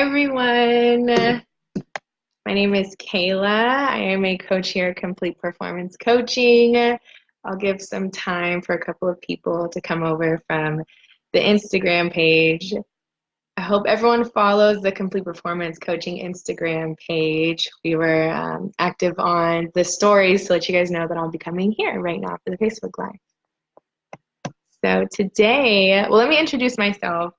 everyone. My name is Kayla. I am a coach here at Complete Performance Coaching. I'll give some time for a couple of people to come over from the Instagram page. I hope everyone follows the Complete Performance Coaching Instagram page. We were active on the stories to let you guys know that I'll be coming here right now for the Facebook Live. So today, well, let me introduce myself.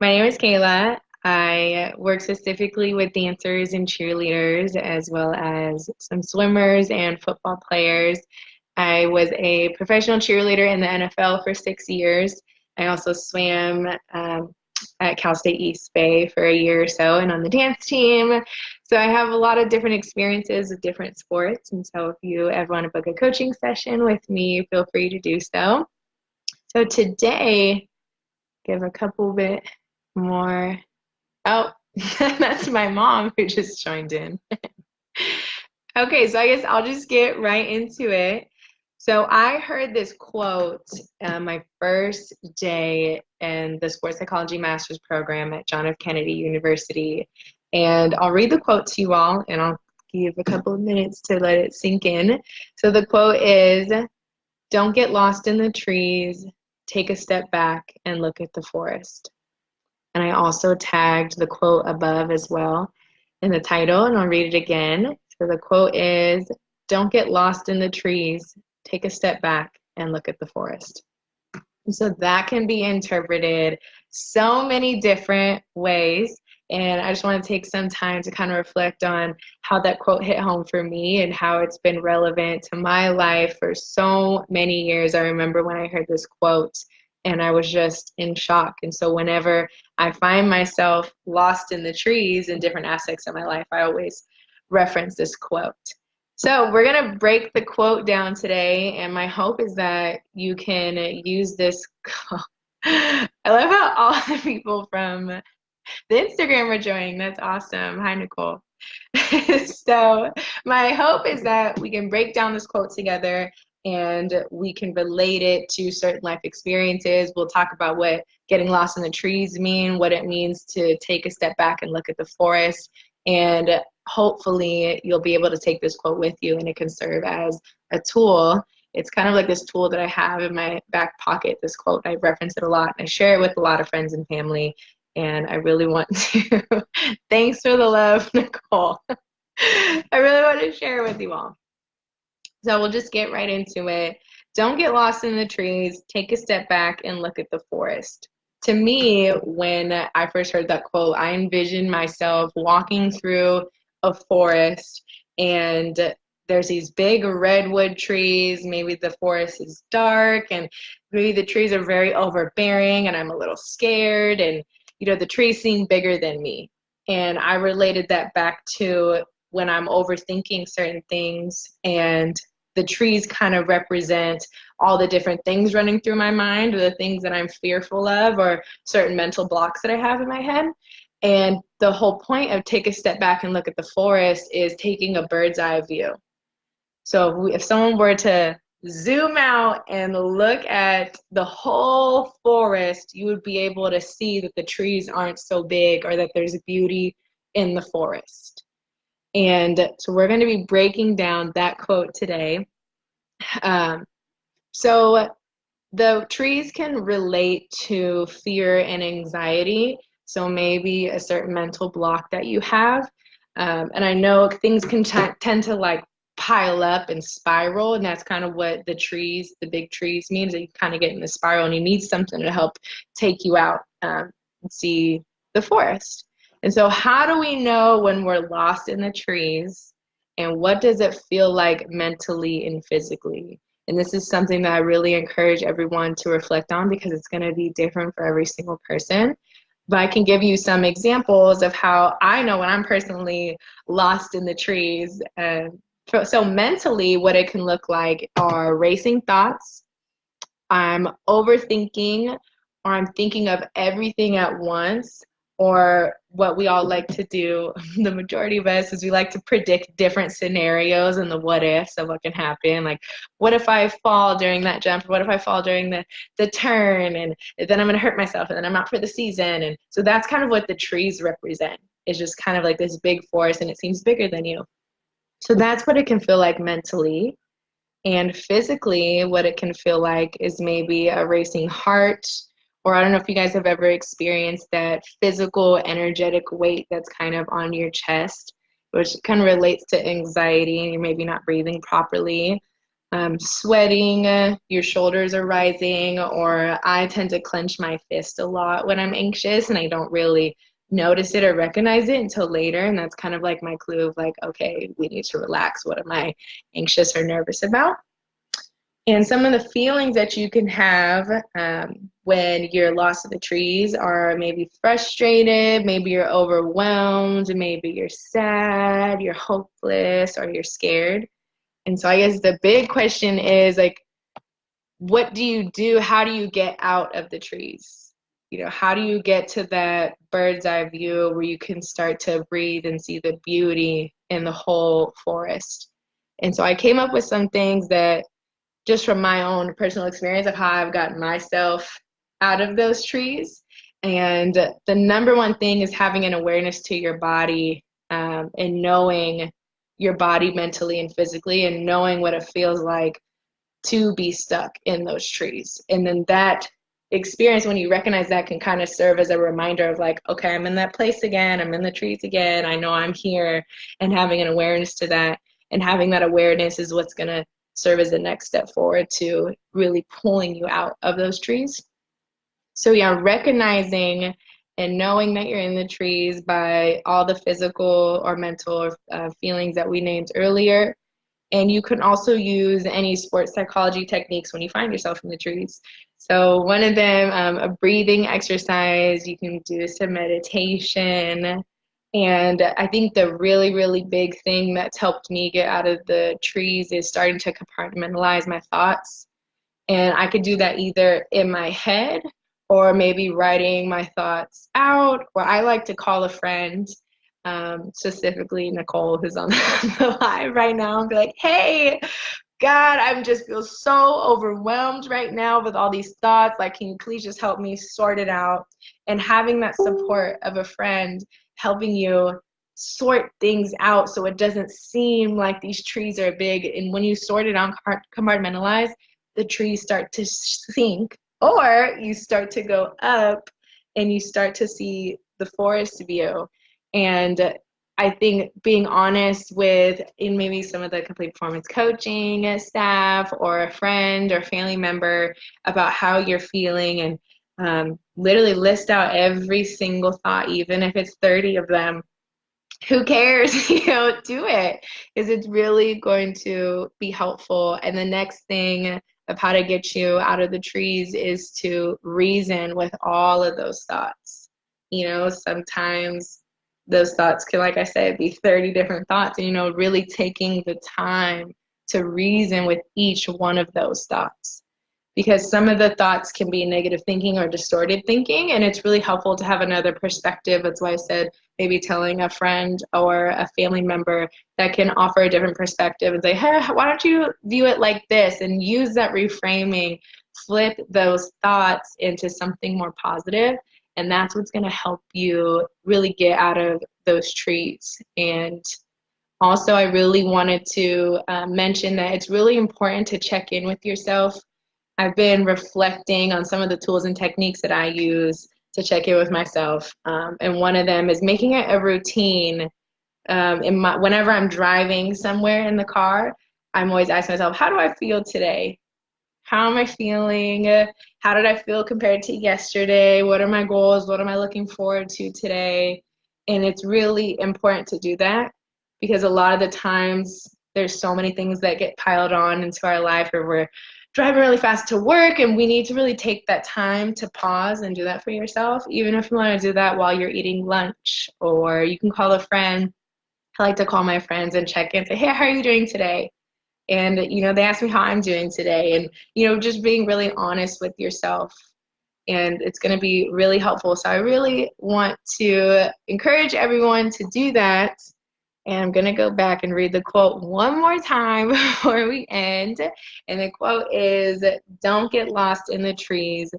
My name is Kayla. I work specifically with dancers and cheerleaders, as well as some swimmers and football players. I was a professional cheerleader in the NFL for 6 years. I also swam at Cal State East Bay for a year or so and on the dance team. So I have a lot of different experiences with different sports. And so if you ever want to book a coaching session with me, feel free to do so. So today, give a couple bit more. Oh, that's my mom who just joined in. Okay, so I guess I'll just get right into it. So I heard this quote my first day in the sports psychology master's program at John F. Kennedy University. And I'll read the quote to you all, and I'll give a couple of minutes to let it sink in. So the quote is, "Don't get lost in the trees. Take a step back and look at the forest." And I also tagged the quote above as well in the title, and I'll read it again. So the quote is, "Don't get lost in the trees. Take a step back and look at the forest." And so that can be interpreted so many different ways. And I just want to take some time to kind of reflect on how that quote hit home for me and how it's been relevant to my life for so many years. I remember when I heard this quote and I was just in shock. And so whenever I find myself lost in the trees in different aspects of my life, I always reference this quote. So we're going to break the quote down today, and my hope is that you can use this quote. I love how all the people from the Instagram are joining. That's awesome. Hi, Nicole. So my hope is that we can break down this quote together and we can relate it to certain life experiences. We'll talk about what getting lost in the trees mean, what it means to take a step back and look at the forest, and hopefully you'll be able to take this quote with you and it can serve as a tool. It's kind of like this tool that I have in my back pocket, this quote. I reference it a lot. I share it with a lot of friends and family, and I really want to. Thanks for the love, Nicole. I really want to share it with you all. So we'll just get right into it. Don't get lost in the trees. Take a step back and look at the forest. To me, when I first heard that quote, I envisioned myself walking through a forest and there's these big redwood trees. Maybe the forest is dark and maybe the trees are very overbearing and I'm a little scared, and the trees seem bigger than me. And I related that back to when I'm overthinking certain things, and the trees kind of represent all the different things running through my mind, or the things that I'm fearful of, or certain mental blocks that I have in my head. And the whole point of take a step back and look at the forest is taking a bird's eye view. So if someone were to zoom out and look at the whole forest, you would be able to see that the trees aren't so big, or that there's beauty in the forest. And so we're going to be breaking down that quote today. So the trees can relate to fear and anxiety. So maybe a certain mental block that you have. And I know things can tend to like pile up and spiral, and that's kind of what the big trees means, that you kind of get in the spiral and you need something to help take you out and see the forest. And so how do we know when we're lost in the trees, and what does it feel like mentally and physically? And this is something that I really encourage everyone to reflect on, because it's going to be different for every single person. But I can give you some examples of how I know when I'm personally lost in the trees. So mentally, what it can look like are racing thoughts. I'm overthinking, or I'm thinking of everything at once. Or what we all like to do, the majority of us, is we like to predict different scenarios and the what ifs of what can happen. Like, what if I fall during that jump? What if I fall during the turn? And then I'm going to hurt myself, and then I'm out for the season. And so that's kind of what the trees represent. is just kind of like this big force and it seems bigger than you. So that's what it can feel like mentally. And physically, what it can feel like is maybe a racing heart, or I don't know if you guys have ever experienced that physical, energetic weight that's kind of on your chest, which kind of relates to anxiety and you're maybe not breathing properly. Sweating, your shoulders are rising, or I tend to clench my fist a lot when I'm anxious and I don't really notice it or recognize it until later. And that's kind of like my clue of like, okay, we need to relax. What am I anxious or nervous about? And some of the feelings that you can have when you're lost in the trees are maybe frustrated, maybe you're overwhelmed, maybe you're sad, you're hopeless, or you're scared. And so I guess the big question is like, what do you do? How do you get out of the trees? You know, how do you get to that bird's eye view where you can start to breathe and see the beauty in the whole forest? And so I came up with some things that just from my own personal experience of how I've gotten myself out of those trees. And the number one thing is having an awareness to your body and knowing your body mentally and physically and knowing what it feels like to be stuck in those trees. And then that experience, when you recognize that, can kind of serve as a reminder of like, okay, I'm in that place again, I'm in the trees again, I know I'm here, and having an awareness to that. And having that awareness is what's going to serve as the next step forward to really pulling you out of those trees. So yeah, recognizing and knowing that you're in the trees by all the physical or mental feelings that we named earlier. And you can also use any sports psychology techniques when you find yourself in the trees. So one of them, a breathing exercise, you can do some meditation. And I think the really, really big thing that's helped me get out of the trees is starting to compartmentalize my thoughts. And I could do that either in my head or maybe writing my thoughts out, or I like to call a friend, specifically Nicole, who's on the live right now, and be like, hey, God, I just feel so overwhelmed right now with all these thoughts. Like, can you please just help me sort it out? And having that support of a friend helping you sort things out so it doesn't seem like these trees are big. And when you sort it out, compartmentalize, the trees start to sink, or you start to go up and you start to see the forest view. And I think being honest with in maybe some of the complete performance coaching staff or a friend or family member about how you're feeling, and literally list out every single thought, even if it's 30 of them. Who cares? You know, do it, because it's really going to be helpful. And the next thing of how to get you out of the trees is to reason with all of those thoughts. You know, sometimes those thoughts can, like I said, be 30 different thoughts, and, you know, really taking the time to reason with each one of those thoughts. Because some of the thoughts can be negative thinking or distorted thinking, and it's really helpful to have another perspective. That's why I said maybe telling a friend or a family member that can offer a different perspective and say, hey, why don't you view it like this, and use that reframing, flip those thoughts into something more positive. And that's what's going to help you really get out of those trees. And also, I really wanted to mention that it's really important to check in with yourself. I've been reflecting on some of the tools and techniques that I use to check in with myself. And one of them is making it a routine. Whenever I'm driving somewhere in the car, I'm always asking myself, how do I feel today? How am I feeling? How did I feel compared to yesterday? What are my goals? What am I looking forward to today? And it's really important to do that, because a lot of the times there's so many things that get piled on into our life, or we're driving really fast to work, and we need to really take that time to pause and do that for yourself, even if you want to do that while you're eating lunch, or you can call a friend. I like to call my friends and check in, say, hey, how are you doing today? And, you know, they ask me how I'm doing today, and, you know, just being really honest with yourself. And it's going to be really helpful. So I really want to encourage everyone to do that. And I'm going to go back and read the quote one more time before we end. And the quote is, don't get lost in the trees.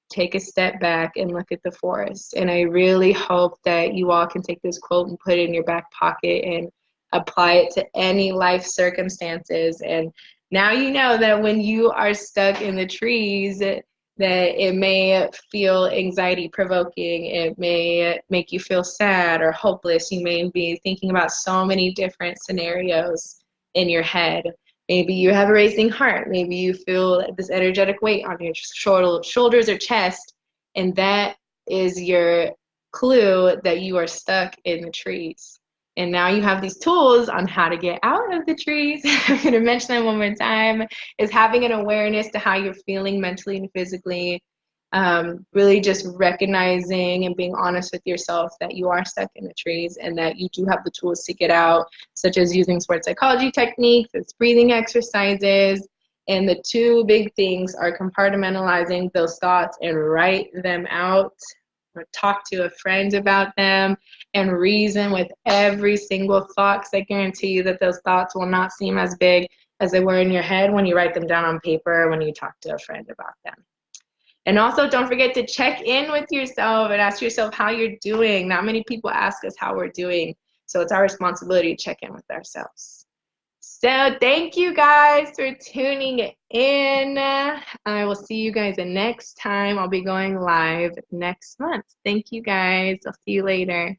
take a step back and look at the forest. And I really hope that you all can take this quote and put it in your back pocket and apply it to any life circumstances. And now you know that when you are stuck in the trees, that it may feel anxiety provoking, it may make you feel sad or hopeless. You may be thinking about so many different scenarios in your head. Maybe you have a racing heart. Maybe you feel this energetic weight on your shoulders or chest, and that is your clue that you are stuck in the trees. And now you have these tools on how to get out of the trees. I'm going to mention them one more time. Is having an awareness to how you're feeling mentally and physically. Really just recognizing and being honest with yourself that you are stuck in the trees and that you do have the tools to get out, such as using sports psychology techniques, it's breathing exercises. And the two big things are compartmentalizing those thoughts and write them out, or talk to a friend about them, and reason with every single thought, because I guarantee you that those thoughts will not seem as big as they were in your head when you write them down on paper or when you talk to a friend about them. And also, don't forget to check in with yourself and ask yourself how you're doing. Not many people ask us how we're doing, so it's our responsibility to check in with ourselves. So thank you guys for tuning in. I will see you guys the next time. I'll be going live next month. Thank you guys. I'll see you later.